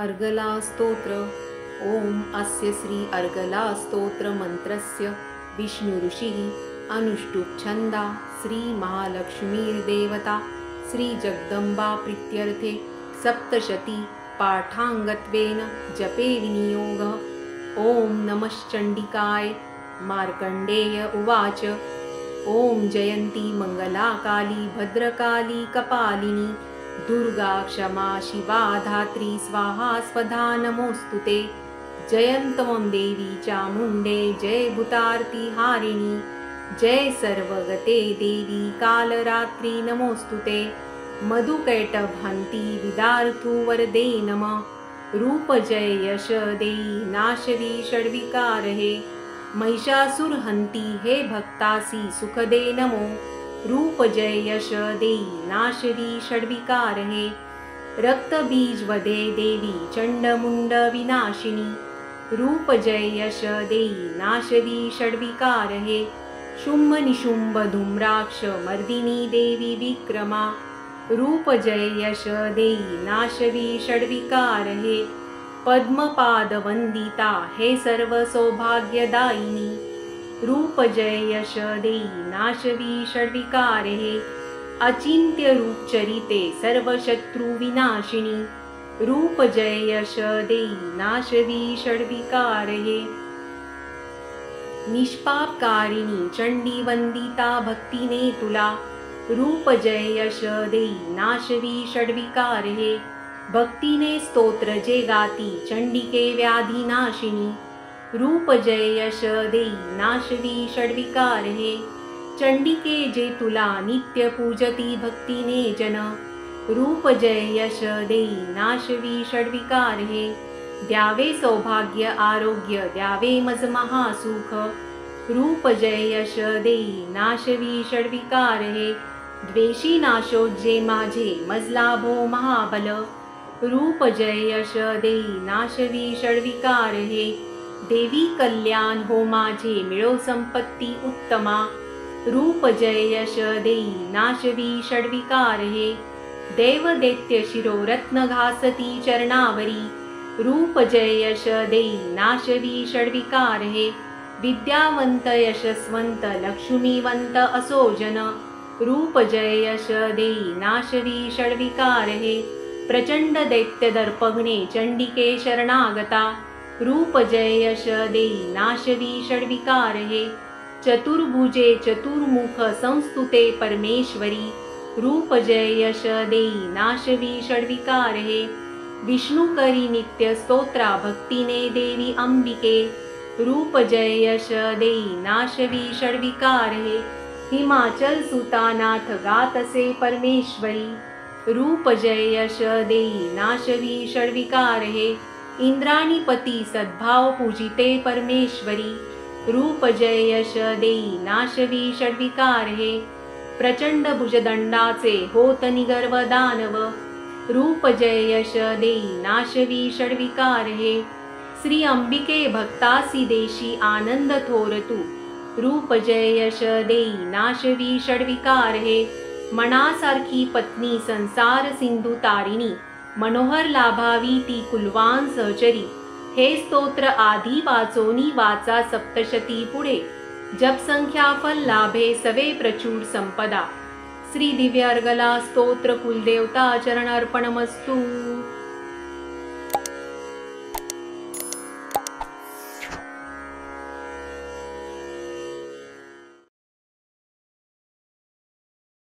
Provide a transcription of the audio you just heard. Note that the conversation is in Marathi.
अर्गला स्तोत्र। ओम अस्य श्री अर्गला स्तोत्र मंत्रस्य विष्णु ऋषिः अनुष्टुप् छंदा श्री महालक्ष्मीर्देवता श्री जगदंबा प्रीत्यर्थे सप्तशती पाठांगत्वेन जपे विनियोगः। ओम नमश्चंडिकाय। मार्कंडेय उवाच। ओम जयंती मंगला काली भद्रकाली कपालिनी दुर्गा क्षमा शिवा धात्री स्वाहा स्वधा नमोस्तुते। जयंतमं देवी चामुंडे जय भूतार्ति हारिणी जय सर्वगते देवी कालरात्रि नमोस्तुते। मधुकैटभान्ति विदार्थु वरदे नमः। रूप जय यश देई नाशवी षड्विकारहे महिषासुरहन्ति हे भक्तासी सुखदे नमो। रूप जय यश देई नाशवी षड्विकारहे रक्त बीज वदे देवी चंडमुंड विनाशिनी। रूप जय यश देई नाशवी षड्विकारहे शुंभ निशुंभ धूम्राक्ष मर्दिनी देवी विक्रमा। रूप जय यश देई नाशवी षड्विकारहे पद्मपाद वंदिता हे सर्व सौभाग्यदायिनी। रूप जय यश देई नाशवी षड्विकारहे अचिंत्य रूप चरिते सर्व शत्रु विनाशिनी। रूप जय यश देई नाशवी षड्विकारहे निष्पापकारिणी चंडी वंदिता भक्तिने तुला। रूप जय यश देई नाशवी षड्विकारहे भक्तिने स्तोत्र जे गाती चंडिके व्याधी नाशिनी। रूप जय यश देई नाशवी षड्विकारहे चंडिके जे तुला नित्य पूजती भक्तिने जन। रूप जय यश देई नाशवी षड्विकारहे द्यावे सौभाग्य आरोग्य द्यावे मज महासुख। रूप जय यश देई नाशवी षड्विकारहे द्वेषी नाशो जे माझे मज लाभो महाबल। रूप जय यश देई नाशवी षड्विकारहे देवी कल्याण हो माझे मिळो संपत्ती उत्तमा। रूप जय यश देई नाशवी षड्विकारहे देव दैत्य शिरो रत्न घासती चरणावरी। रूप जय यश देई नाशवी षड्विकारहे विद्यावंत यशस्वंत लक्ष्मीवंत असो जन। रूप जय यश देई नाशवी षड्विकारहे प्रचंड दैत्य दर्पघ्ने चंडिके शरणागता। रूप जय यश देई नाशवी षड्विकारहे चतुर्भुजे चतुर्मुख संस्तुते परमेश्वरी। रूप जय यश देई नाशवी षड्विकारहे विष्णु करी नित्य स्तोत्रा भक्तिने देवी अंबिके। रूप जय यश देई नाशवी षड्विकारहे हिमाचल सुतानाथ गातसे परमेश्वरी। रूप जय यश देई नाशवी षड्विकारहे इंद्राणीपती सद्भाव पूजिते परमेश्वरी। रूप जय यश देई नाशवी षड्विकारहे प्रचंड भुजदंडाचे होत निगर्व दानव। रूप जय यश देई नाशवी षड्विकारहे श्री अंबिके भक्तासी देशी आनंद थोरतु। रूप जय यश देई नाशवी षड्विकारहे मनासारखी पत्नी संसार सिंधू तारिणी मनोहर लाभावी ती कुलवान सहचरी। हे स्तोत्र आधी वाचोनी वाचा सप्तशती पुढे जप संख्या फल लाभे सवे प्रचूर संपदा। श्री दिव्य अर्गला स्तोत्र कुलदेवता चरण अर्पणमस्तु।